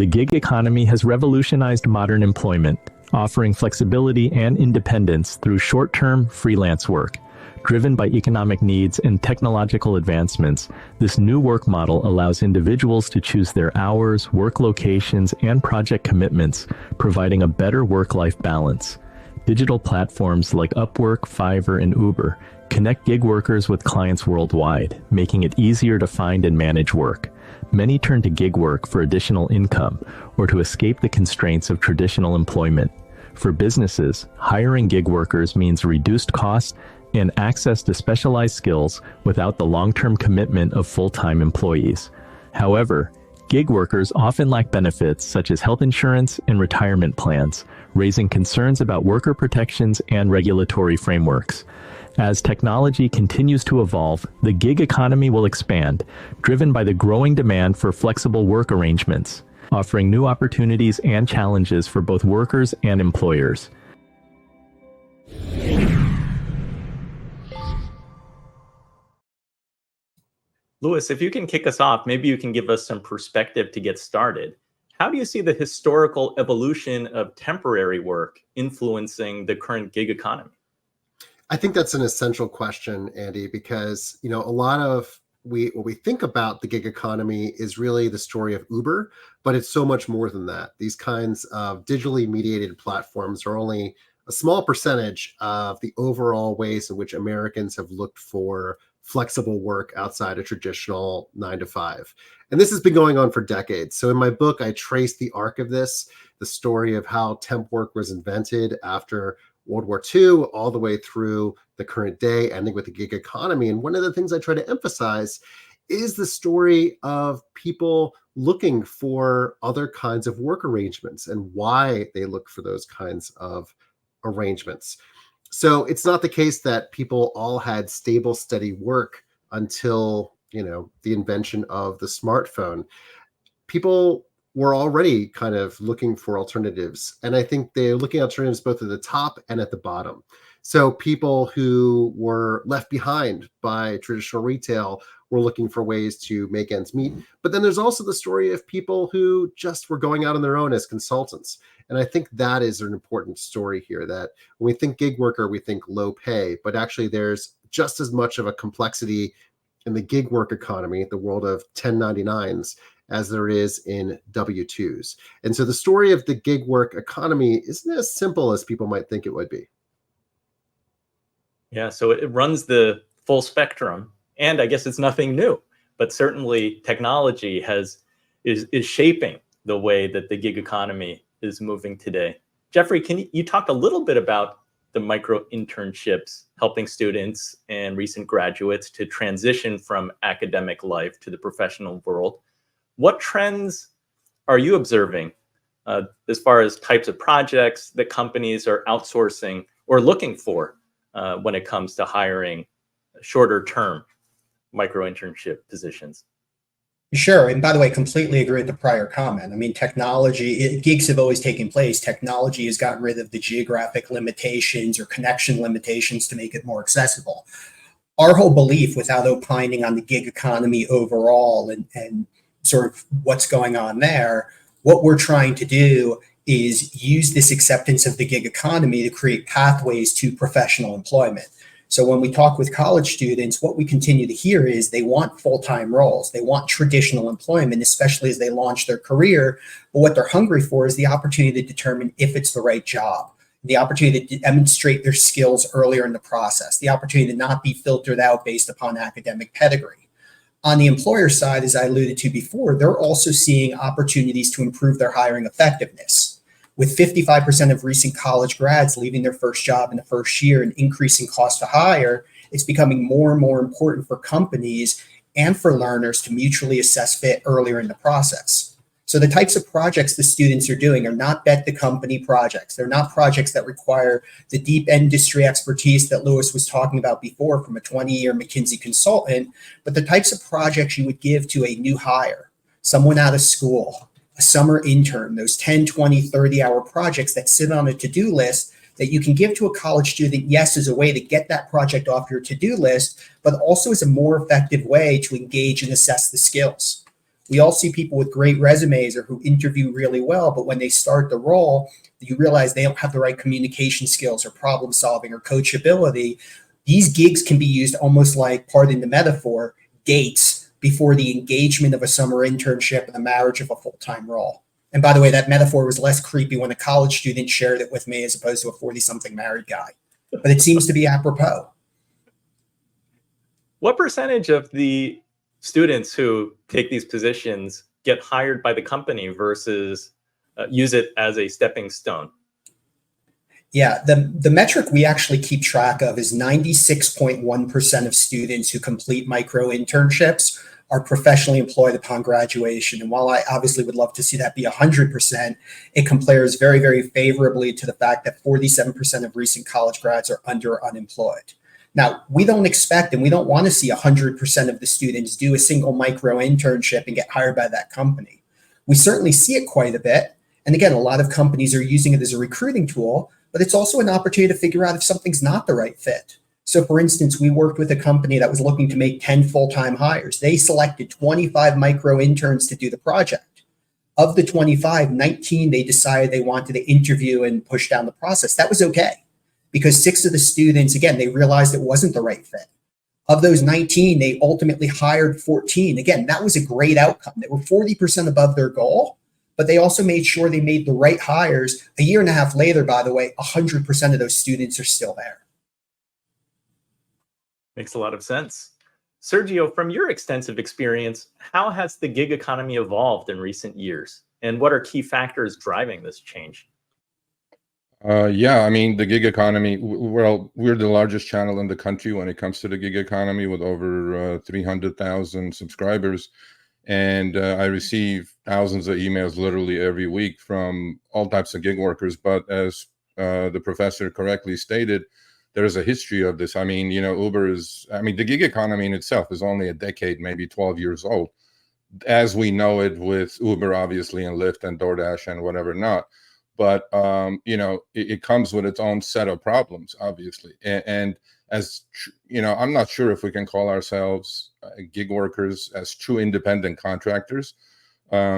The gig economy has revolutionized modern employment, offering flexibility and independence through short-term freelance work. Driven by economic needs and technological advancements, this new work model allows individuals to choose their hours, work locations, and project commitments, providing a better work-life balance. Digital platforms like Upwork, Fiverr, and Uber connect gig workers with clients worldwide, making it easier to find and manage work. Many turn to gig work for additional income or to escape the constraints of traditional employment. For businesses, hiring gig workers means reduced costs and access to specialized skills without the long-term commitment of full-time employees. However, gig workers often lack benefits such as health insurance and retirement plans, raising concerns about worker protections and regulatory frameworks. As technology continues to evolve, the gig economy will expand, driven by the growing demand for flexible work arrangements, offering new opportunities and challenges for both workers and employers. Louis, if you can kick us off, maybe you can give us some perspective to get started. How do you see the historical evolution of temporary work influencing the current gig economy? I think that's an essential question, Andy, because a lot of what we think about the gig economy is really the story of Uber, but it's so much more than that. These kinds of digitally mediated platforms are only a small percentage of the overall ways in which Americans have looked for flexible work outside a traditional 9-to-5. And this has been going on for decades. So in my book, I trace the arc of this, the story of how temp work was invented after World War II, all the way through the current day, ending with the gig economy. And one of the things I try to emphasize is the story of people looking for other kinds of work arrangements and why they look for those kinds of arrangements. So it's not the case that people all had stable, steady work until, the invention of the smartphone. People were already kind of looking for alternatives. And I think they're looking at alternatives both at the top and at the bottom. So people who were left behind by traditional retail were looking for ways to make ends meet. But then there's also the story of people who just were going out on their own as consultants. And I think that is an important story here, that when we think gig worker, we think low pay, but actually there's just as much of a complexity in the gig work economy, the world of 1099s, as there is in W-2s. And so the story of the gig work economy isn't as simple as people might think it would be. Yeah, so it runs the full spectrum, and I guess it's nothing new, but certainly technology is shaping the way that the gig economy is moving today. Jeffrey, can you talk a little bit about the micro internships helping students and recent graduates to transition from academic life to the professional world? What trends are you observing as far as types of projects that companies are outsourcing or looking for when it comes to hiring shorter term micro internship positions? Sure. And by the way, completely agree with the prior comment. I mean, gigs have always taken place. Technology has gotten rid of the geographic limitations or connection limitations to make it more accessible. Our whole belief, without opining on the gig economy overall and sort of what's going on there, what we're trying to do is use this acceptance of the gig economy to create pathways to professional employment. So when we talk with college students, what we continue to hear is they want full-time roles. They want traditional employment, especially as they launch their career. But what they're hungry for is the opportunity to determine if it's the right job, the opportunity to demonstrate their skills earlier in the process, the opportunity to not be filtered out based upon academic pedigree. On the employer side, as I alluded to before, they're also seeing opportunities to improve their hiring effectiveness. With 55% of recent college grads leaving their first job in the first year and increasing cost to hire, it's becoming more and more important for companies and for learners to mutually assess fit earlier in the process. So the types of projects the students are doing are not bet the company projects. They're not projects that require the deep industry expertise that Louis was talking about before from a 20-year McKinsey consultant, but the types of projects you would give to a new hire, someone out of school, a summer intern, those 10, 20, 30-hour projects that sit on a to-do list that you can give to a college student, yes, as a way to get that project off your to-do list, but also as a more effective way to engage and assess the skills. We all see people with great resumes or who interview really well, but when they start the role, you realize they don't have the right communication skills or problem solving or coachability. These gigs can be used almost like, pardon the metaphor, dates before the engagement of a summer internship and the marriage of a full-time role. And by the way, that metaphor was less creepy when a college student shared it with me as opposed to a 40-something married guy. But it seems to be apropos. What percentage of the students who take these positions get hired by the company versus use it as a stepping stone? Yeah, the metric we actually keep track of is 96.1% of students who complete micro internships are professionally employed upon graduation. And while I obviously would love to see that be 100%, it compares very, very favorably to the fact that 47% of recent college grads are unemployed. Now, we don't expect and we don't want to see 100% of the students do a single micro internship and get hired by that company. We certainly see it quite a bit. And again, a lot of companies are using it as a recruiting tool, but it's also an opportunity to figure out if something's not the right fit. So for instance, we worked with a company that was looking to make 10 full-time hires. They selected 25 micro interns to do the project. Of the 25, 19, they decided they wanted to interview and push down the process. That was okay, because 6 of the students, again, they realized it wasn't the right fit. Of those 19, they ultimately hired 14. Again, that was a great outcome. They were 40% above their goal, but they also made sure they made the right hires. A year and a half later, by the way, 100% of those students are still there. Makes a lot of sense. Sergio, from your extensive experience, how has the gig economy evolved in recent years? And what are key factors driving this change? Yeah, I mean, the gig economy, well, we're the largest channel in the country when it comes to the gig economy with over 300,000 subscribers. And I receive thousands of emails literally every week from all types of gig workers. But as the professor correctly stated, there is a history of this. I mean, you know, the gig economy in itself is only a decade, maybe 12 years old, as we know it with Uber, obviously, and Lyft and DoorDash and whatever not. But, you know, it comes with its own set of problems, obviously. And as, you know, I'm not sure if we can call ourselves gig workers as true independent contractors,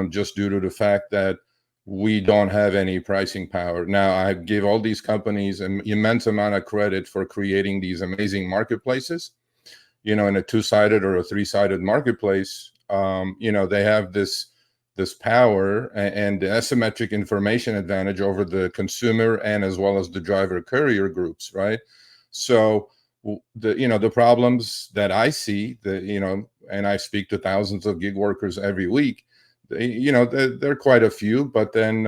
just due to the fact that we don't have any pricing power. Now, I give all these companies an immense amount of credit for creating these amazing marketplaces. You know, in a 2-sided or a 3-sided marketplace, you know, they have this power and the asymmetric information advantage over the consumer and as well as the driver courier groups, right? So the problems that I see, and I speak to thousands of gig workers every week, there are quite a few, but then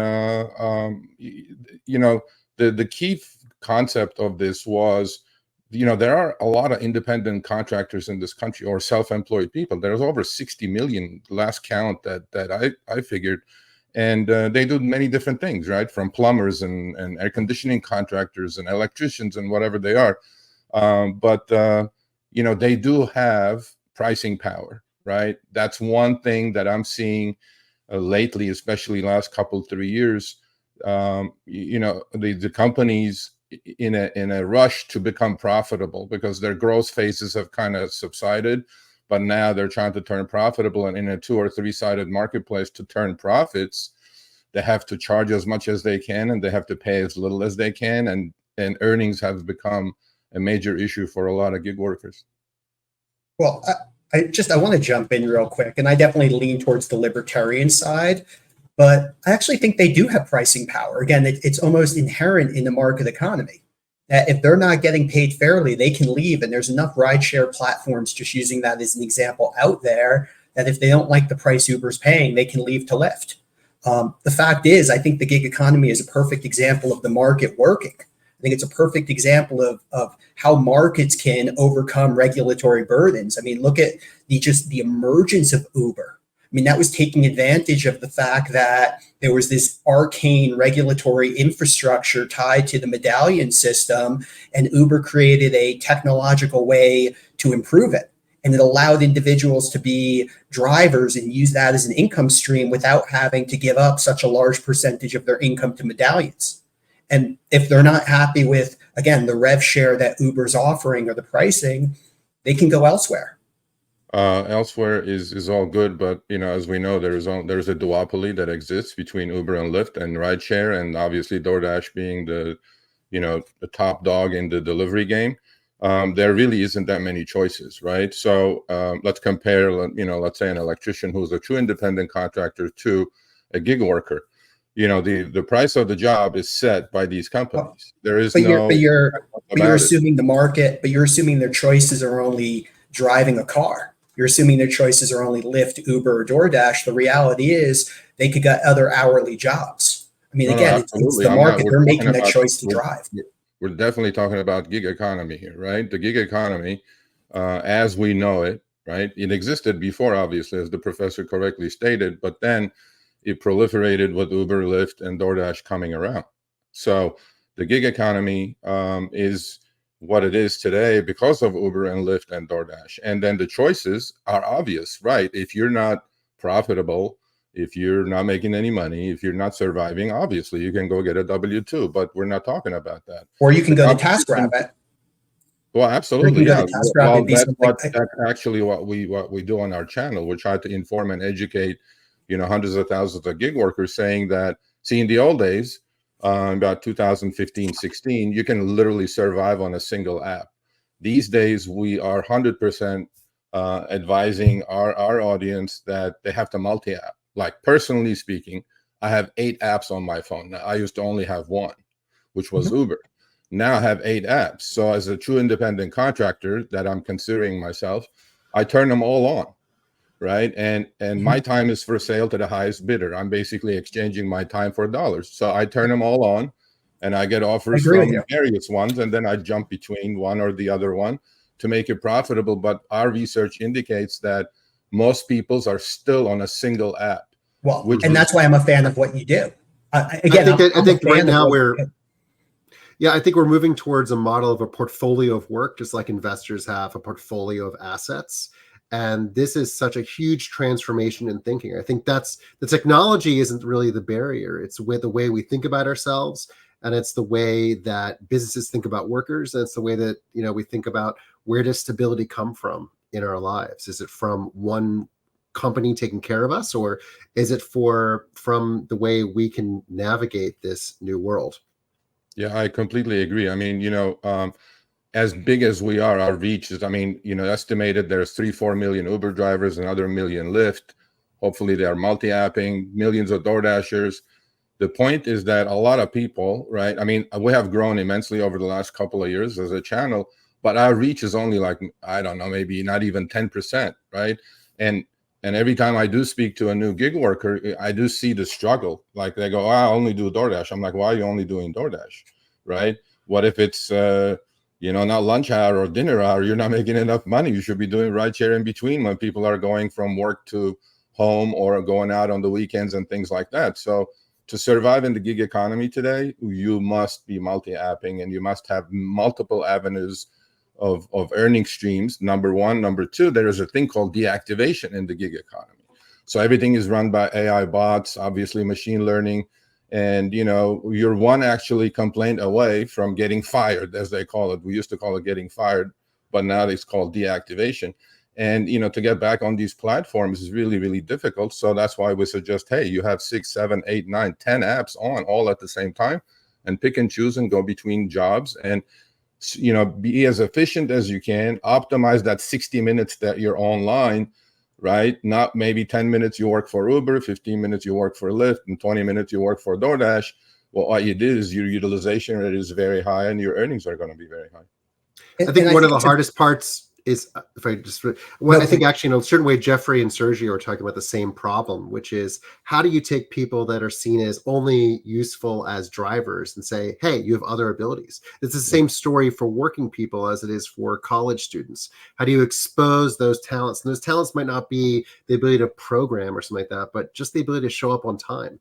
the key concept of this was, there are a lot of independent contractors in this country, or self-employed people. There's over 60 million last count that I figured, and they do many different things, right? From plumbers and air conditioning contractors and electricians and whatever they are. But they do have pricing power, right? That's one thing that I'm seeing lately, especially last 3 years. The companies in a rush to become profitable because their growth phases have kind of subsided, but now they're trying to turn profitable, and in a 2 or 3-sided marketplace to turn profits, they have to charge as much as they can and they have to pay as little as they can, and earnings have become a major issue for a lot of gig workers. Well, I want to jump in real quick, and I definitely lean towards the libertarian side, but I actually think they do have pricing power. Again, it's almost inherent in the market economy that if they're not getting paid fairly, they can leave. And there's enough rideshare platforms, just using that as an example, out there that if they don't like the price Uber's paying, they can leave to Lyft. The fact is, I think the gig economy is a perfect example of the market working. I think it's a perfect example of how markets can overcome regulatory burdens. I mean, look at the emergence of Uber. I mean, that was taking advantage of the fact that there was this arcane regulatory infrastructure tied to the medallion system, and Uber created a technological way to improve it. And it allowed individuals to be drivers and use that as an income stream without having to give up such a large percentage of their income to medallions. And if they're not happy with, again, the rev share that Uber's offering or the pricing, they can go elsewhere. Elsewhere is all good, but as we know, there's a duopoly that exists between Uber and Lyft and rideshare, and obviously DoorDash being the top dog in the delivery game. There really isn't that many choices, right? So let's compare, let's say an electrician who's a true independent contractor to a gig worker. The price of the job is set by these companies. There is you're assuming the market, but you're assuming their choices are only driving a car. You're assuming their choices are only Lyft, Uber, or DoorDash. The reality is they could get other hourly jobs. I mean, again, it's the market. They're making that choice to drive. We're definitely talking about gig economy here, right? The gig economy, as we know it, right? It existed before, obviously, as the professor correctly stated, but then it proliferated with Uber, Lyft, and DoorDash coming around. So the gig economy is what it is today because of Uber and Lyft and DoorDash. And then the choices are obvious, right? If you're not profitable, if you're not making any money, if you're not surviving, obviously you can go get a W-2, but we're not talking about that. Or you can go to TaskRabbit. Well, absolutely, yeah. Well, that's actually what we do on our channel. We try to inform and educate, hundreds of thousands of gig workers, saying that, in the old days, about 2015, 16, you can literally survive on a single app. These days, we are 100% advising our audience that they have to multi-app. Like, personally speaking, I have 8 apps on my phone. Now, I used to only have one, which was Uber. Now I have 8 apps. So as a true independent contractor that I'm considering myself, I turn them all on, right? And my time is for sale to the highest bidder. I'm basically exchanging my time for dollars. So I turn them all on and I get offers from various ones, and then I jump between one or the other one to make it profitable. But our research indicates that most people's are still on a single app. Well, and that's why I'm a fan of what you do. Again, I think right now I think we're moving towards a model of a portfolio of work, just like investors have a portfolio of assets. And this is such a huge transformation in thinking. I think that's the technology isn't really the barrier. It's with the way we think about ourselves, and it's the way that businesses think about workers, and it's the way that we think about where does stability come from in our lives. Is it from one company taking care of us, or is it from the way we can navigate this new world? Yeah, I completely agree. I mean, as big as we are, our reach is, estimated there's 3-4 million Uber drivers, another million Lyft. Hopefully they are multi-apping, millions of DoorDashers. The point is that a lot of people, right? I mean, we have grown immensely over the last couple of years as a channel, but our reach is only like, I don't know, maybe not even 10%, right? And every time I do speak to a new gig worker, I do see the struggle. Like they go, I only do DoorDash. I'm like, why are you only doing DoorDash, right? What if it's, not lunch hour or dinner hour? You're not making enough money. You should be doing rideshare in between when people are going from work to home or going out on the weekends and things like that. So to survive in the gig economy today, you must be multi-apping and you must have multiple avenues of earning streams, number one. Number two, there is a thing called deactivation in the gig economy. So everything is run by AI bots, obviously machine learning, and you're one actually complaint away from getting fired, as they call it. We used to call it getting fired, but now it's called deactivation. And to get back on these platforms is really, really difficult. So that's why we suggest, hey, you have 6, 7, 8, 9, 10 apps on all at the same time, and pick and choose and go between jobs, and be as efficient as you can. Optimize that 60 minutes that you're online, right? Not maybe 10 minutes you work for Uber, 15 minutes you work for Lyft, and 20 minutes you work for DoorDash. Well, what you did is your utilization rate is very high and your earnings are going to be very high. I think one of the hardest parts is, if I just, well, I think actually in a certain way, Jeffrey and Sergio are talking about the same problem, which is how do you take people that are seen as only useful as drivers and say, hey, you have other abilities? It's the same story for working people as it is for college students. How do you expose those talents? And those talents might not be the ability to program or something like that, but just the ability to show up on time,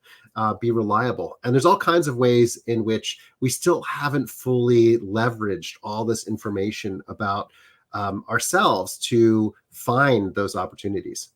be reliable. And there's all kinds of ways in which we still haven't fully leveraged all this information about ourselves to find those opportunities.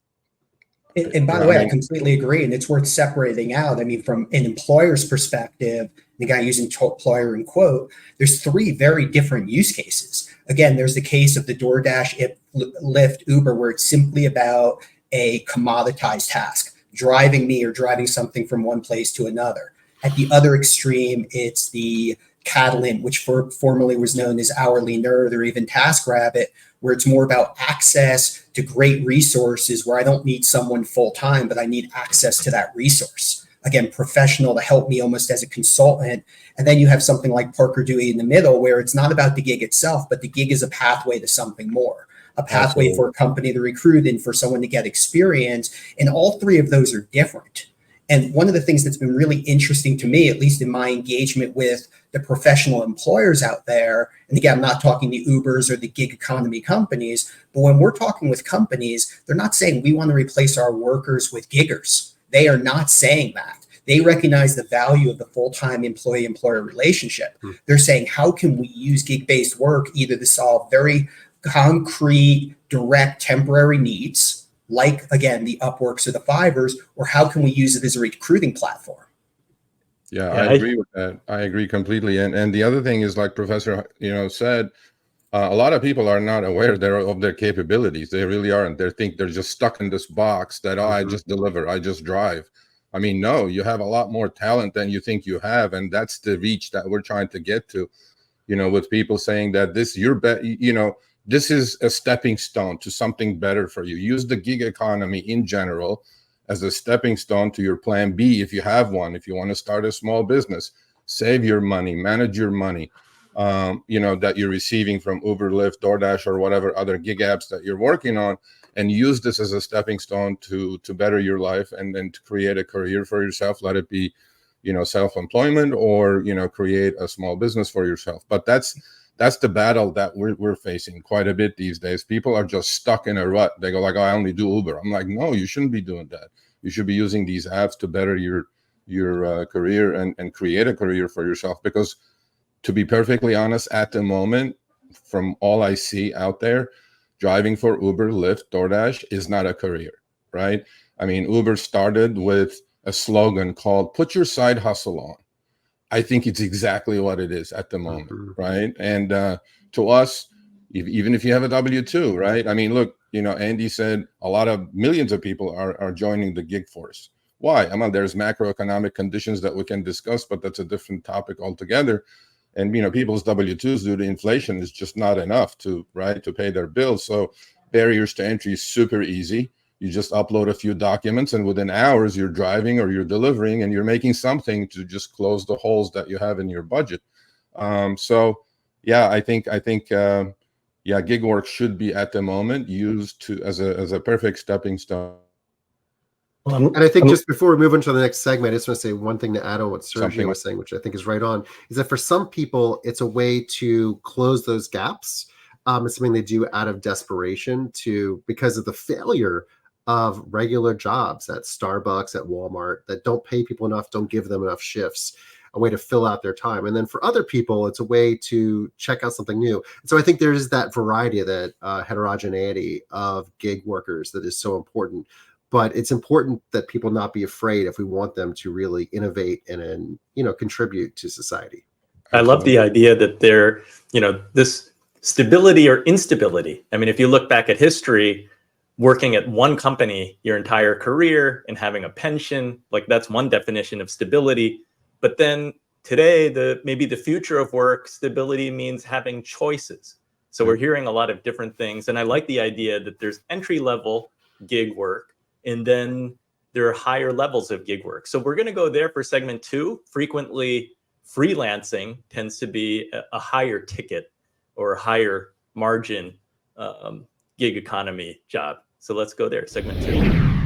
And by the way, I completely agree. And it's worth separating out. I mean, from an employer's perspective, the guy using employer in quote, there's three very different use cases. Again, there's the case of the DoorDash, Lyft, Uber, where it's simply about a commoditized task, driving me or driving something from one place to another. At the other extreme, it's the Catalan, which formerly was known as Hourly Nerd or even TaskRabbit, where it's more about access to great resources where I don't need someone full time, but I need access to that resource. Again, professional to help me almost as a consultant. And then you have something like Parker Dewey in the middle, where it's not about the gig itself, but the gig is a pathway to something more, a pathway for a company to recruit and for someone to get experience. And all three of those are different. And one of the things that's been really interesting to me, at least in my engagement with the professional employers out there, and again, I'm not talking the Ubers or the gig economy companies, but when we're talking with companies, they're not saying we want to replace our workers with giggers. They are not saying that. They recognize the value of the full-time employee-employer relationship. They're saying, how can we use gig-based work either to solve very concrete, direct, temporary needs, like, again, the Upworks or the Fivers, or how can we use it as a recruiting platform? Yeah, I agree with that. I agree completely. And the other thing is, like Professor, said, a lot of people are not aware of their capabilities. They really aren't. They think they're just stuck in this box that, I just deliver, I just drive. I mean, no, you have a lot more talent than you think you have. And that's the reach that we're trying to get to, with people saying that this is a stepping stone to something better for you. Use the gig economy in general as a stepping stone to your plan B if you have one. If you want to start a small business, save your money, manage your money, that you're receiving from Uber, Lyft, DoorDash, or whatever other gig apps that you're working on, and use this as a stepping stone to better your life and then to create a career for yourself. Let it be, self-employment or, create a small business for yourself. But that's the battle that we're facing quite a bit these days. People are just stuck in a rut. They go like, oh, I only do Uber. I'm like, no, you shouldn't be doing that. You should be using these apps to better your career and create a career for yourself. Because to be perfectly honest, at the moment, from all I see out there, driving for Uber, Lyft, DoorDash is not a career, right? I mean, Uber started with a slogan called "Put your side hustle on." I think it's exactly what it is at the moment, right? And to us, even if you have a W-2, right? I mean, look, Andy said a lot of millions of people are joining the gig force. Why? I mean, there's macroeconomic conditions that we can discuss, but that's a different topic altogether. And, people's W-2s due to inflation is just not enough to pay their bills. So barriers to entry is super easy. You just upload a few documents and within hours you're driving or you're delivering and you're making something to just close the holes that you have in your budget. So yeah, I think gig work should be at the moment used as a perfect stepping stone. And I think just before we move into the next segment, I just want to say one thing to add on what Sergio was saying, which I think is right on, is that for some people, it's a way to close those gaps. It's something they do out of desperation because of the failure of regular jobs at Starbucks, at Walmart, that don't pay people enough, don't give them enough shifts, a way to fill out their time. And then for other people, it's a way to check out something new. And so I think there is that variety, that heterogeneity of gig workers that is so important. But it's important that people not be afraid if we want them to really innovate and contribute to society. I love the idea that this stability or instability. I mean, if you look back at history, working at one company your entire career and having a pension, like that's one definition of stability. But then today, maybe the future of work, stability means having choices. So we're hearing a lot of different things. And I like the idea that there's entry-level gig work, and then there are higher levels of gig work. So we're going to go there for segment 2. Frequently, freelancing tends to be a higher ticket or a higher margin gig economy job. So let's go there, segment 2.